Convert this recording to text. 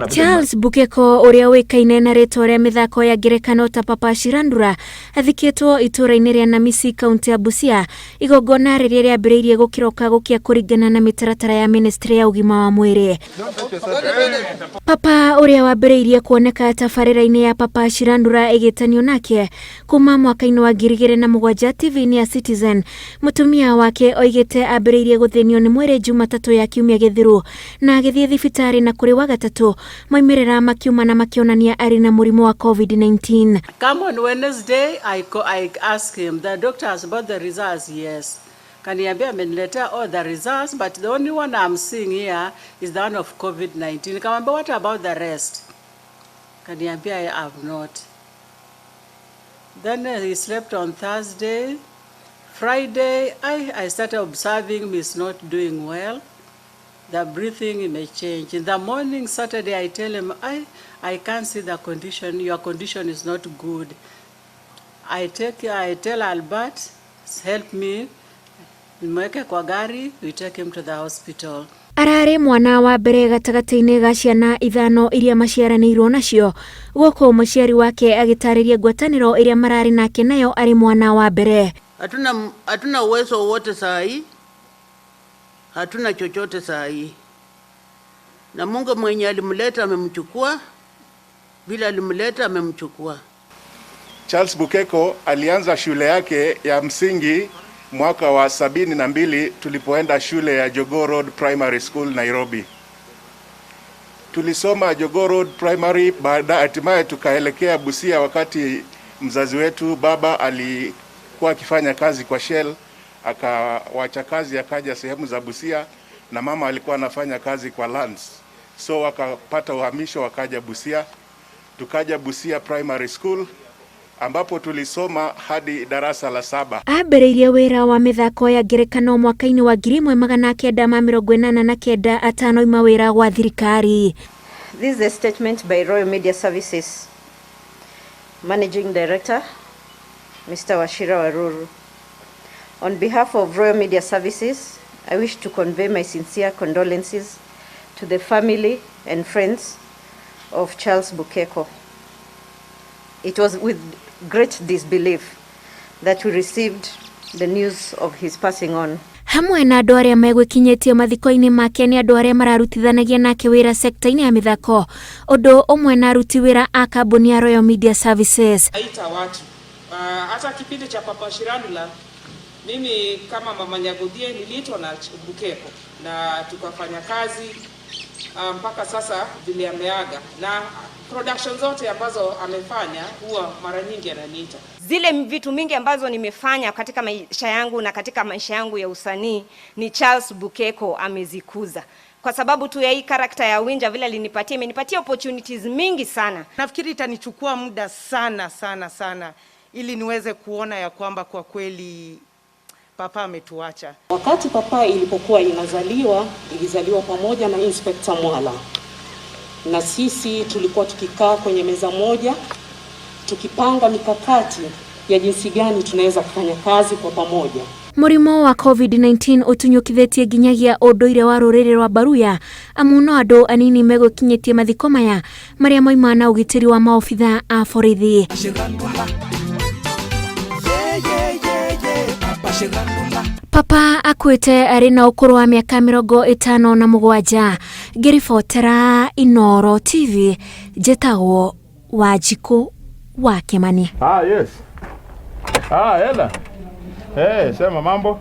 Charles Bukeko uria wikaine na ritwa ria mithako ya ngerekano ta Papa Shirandula athikitwo itura-ini ria Namisi kaunti ya Busia igongona riria riambiriirie gukiroka gukia kuringana na mitaratara ya ministry ya ugima wa mwiri. Papa uria wambiriirie kuoneka tabarira-ini ya Papa Shirandula igitanio nake kuma mwaka-ini wa 2007 TV-ini ya Citizen. Mutumia wake oigite ambiriirie guthinio ni mwiri Jumatatu ya kiumia githiru na agithie thibitari na kuri wa gatatu moimirira makiuma na makionania ari na murimu wa COVID-19. Come on Wednesday, I asked him, the doctor asked about the results. Yes. Kaniambia ameniletea all the results, but the only one I'm seeing here is the one of COVID-19. Nikamwambia, what about the rest? Kaniambia, I have not. Then he slept on Thursday. Friday, I started observing him is not doing well. The breathing may change. In the morning, Saturday, I tell him, I can't see the condition. Your condition is not good. I tell Albert, help me. Nimweke kwa gari, we take him to the hospital. Arare mwana wa mbere gatagati-ini ga ciana ithano iria maciaranirwo nacio guko muciari wake agitariria ngwataniro iria marari nake nayo ari mwana wa mbere. Hatuna uwezo wote saa hii. Hatuna chochote saa hii. Na Mungu mwenye alimleta amemchukua, bila alimleta amemchukua. Charles Bukeko alianza shule yake ya msingi mwaka wa 72 tulipoenda shule ya Jogoo Road Primary School Nairobi. Tulisoma Jogoo Road Primary, baada hatimaye tukaelekea Busia wakati mzazi wetu baba alikuwa akifanya kazi kwa Shell, akawacha kazi akaja sehemu za Busia, na mama alikuwa anafanya kazi kwa Lands. So wakapata uhamisho wakaja Busia. Tukaja Busia Primary School ambapo tulisoma hadi darasa la 7. Ambiriirie wira wa mithako ya ngerekano mwaka-ini wa 1989 atanoima wira wa thirikari. This is a statement by Royal Media Services Managing Director Mr. Washira Waruru. On behalf of Royal Media Services, I wish to convey my sincere condolences to the family and friends of Charles Bukeko. It was with great disbelief that we received the news of his passing on. Hamwe na andu aria megwikinyitie mathiko-ini make ni andu aria mararutithanagia nake wira sekta-ini ya mithako, undu umwe na aruti wira a kambuni ya Royal Media Services. Aita watu hata kipindi cha Papa Shirandula, mimi kama mama Nyagodie niliitwa na Bukeko na tukafanya kazi mpaka sasa vile ameaga, na production zote ambazo amefanya huwa mara nyingi ananiita. Zile vitu mingi ambazo nimefanya katika maisha yangu na katika maisha yangu ya usanii ni Charles Bukeko amezikuza. Kwa sababu tu ya hii karakta ya Winja vile alinipatia, imenipatia opportunities mingi sana. Nafikiri itanichukua muda sana ili niweze kuona ya kwamba kwa kweli Papa ametuacha. Wakati Papa ilipokuwa ilizaliwa pamoja na Inspector Mwala. Na sisi tulikuwa tukikaa kwenye meza moja tukipanga mikakati ya jinsi gani tunaweza kufanya kazi kwa pamoja. Murimo wa COVID-19 utunyukithitie ginyagia unduire wa ruriri rwa Baruya, amuno andu anini megwikinyitie mathiko maya maria moima na ugitiri wa maofitha a borithi. Papa akwite ari na ukuru wa miaka 57. Ngiribotera Inooro TV, njĩtagwo Wanjikũ wa Kimani. Yes. Ela. Sema mambo.